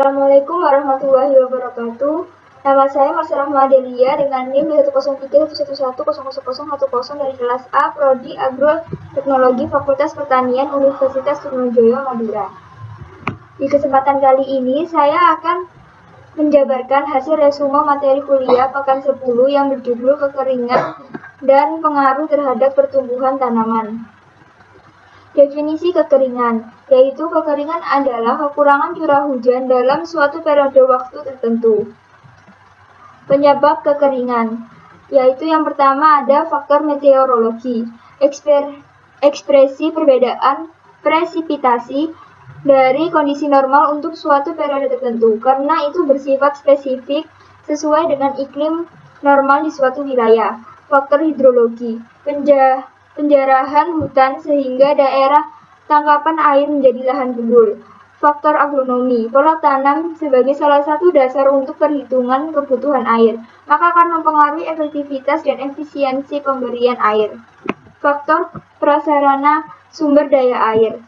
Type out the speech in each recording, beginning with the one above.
Assalamualaikum warahmatullahi wabarakatuh. Nama saya Mas Rahma Delia dengan NIM 10311110010 dari kelas A, Prodi Agroteknologi Fakultas Pertanian Universitas Trunojoyo, Madura. Di kesempatan kali ini saya akan menjabarkan hasil resume materi kuliah pekan 10 yang berjudul kekeringan dan pengaruh terhadap pertumbuhan tanaman. Definisi kekeringan, yaitu kekeringan adalah kekurangan curah hujan dalam suatu periode waktu tertentu. Penyebab kekeringan, yaitu yang pertama ada faktor meteorologi, ekspresi perbedaan presipitasi dari kondisi normal untuk suatu periode tertentu, karena itu bersifat spesifik sesuai dengan iklim normal di suatu wilayah. Faktor hidrologi, penjarahan hutan sehingga daerah tangkapan air menjadi lahan gembur. Faktor agronomi, pola tanam sebagai salah satu dasar untuk perhitungan kebutuhan air, maka akan mempengaruhi efektivitas dan efisiensi pemberian air. Faktor prasarana sumber daya air,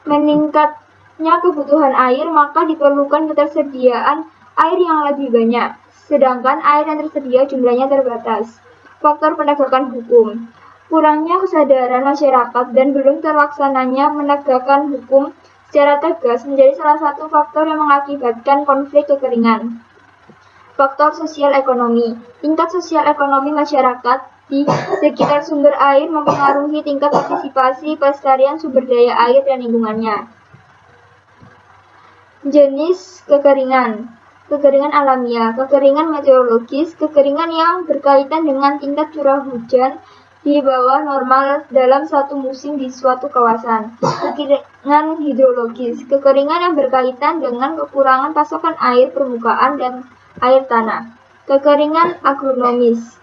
meningkatnya kebutuhan air maka diperlukan ketersediaan air yang lebih banyak, sedangkan air yang tersedia jumlahnya terbatas. Faktor penegakan hukum, kurangnya kesadaran masyarakat dan belum terlaksananya menegakkan hukum secara tegas menjadi salah satu faktor yang mengakibatkan konflik kekeringan. Faktor sosial ekonomi, tingkat sosial ekonomi masyarakat di sekitar sumber air mempengaruhi tingkat partisipasi pelestarian sumber daya air dan lingkungannya. Jenis kekeringan, kekeringan alamiah, kekeringan meteorologis, kekeringan yang berkaitan dengan tingkat curah hujan di bawah normal dalam satu musim di suatu kawasan. Kekeringan hidrologis, kekeringan yang berkaitan dengan kekurangan pasokan air permukaan dan air tanah. Kekeringan agronomis,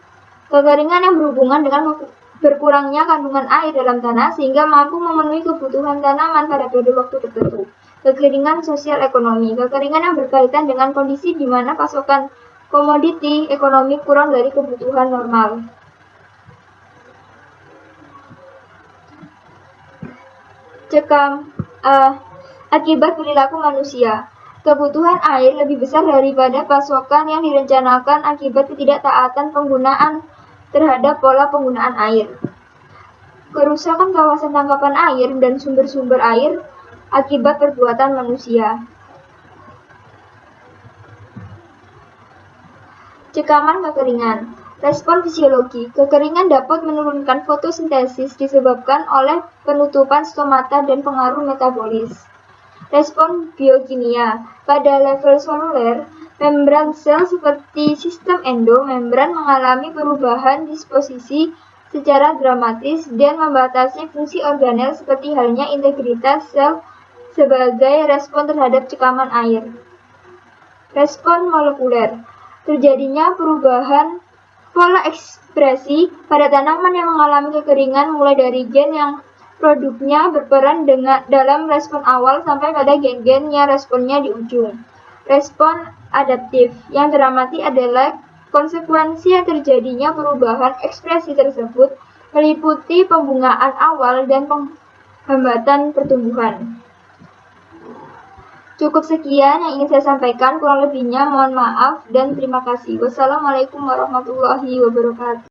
kekeringan yang berhubungan dengan berkurangnya kandungan air dalam tanah sehingga mampu memenuhi kebutuhan tanaman pada periode waktu tertentu. Kekeringan sosial ekonomi, kekeringan yang berkaitan dengan kondisi di mana pasokan komoditi ekonomi kurang dari kebutuhan normal. Akibat perilaku manusia, kebutuhan air lebih besar daripada pasokan yang direncanakan akibat ketidaktaatan penggunaan terhadap pola penggunaan air. Kerusakan kawasan tangkapan air dan sumber-sumber air akibat perbuatan manusia. Cekaman kekeringan. Respon fisiologi, kekeringan dapat menurunkan fotosintesis disebabkan oleh penutupan stomata dan pengaruh metabolis. Respon biokimia, pada level seluler, membran sel seperti sistem endomembran mengalami perubahan disposisi secara dramatis dan membatasi fungsi organel seperti halnya integritas sel sebagai respon terhadap cekaman air. Respon molekuler, terjadinya perubahan pola ekspresi pada tanaman yang mengalami kekeringan mulai dari gen yang produknya berperan dalam respon awal sampai pada gen-gen yang responnya di ujung. Respon adaptif yang teramati adalah konsekuensi yang terjadinya perubahan ekspresi tersebut meliputi pembungaan awal dan penghambatan pertumbuhan. Cukup sekian yang ingin saya sampaikan, kurang lebihnya mohon maaf dan terima kasih. Wassalamualaikum warahmatullahi wabarakatuh.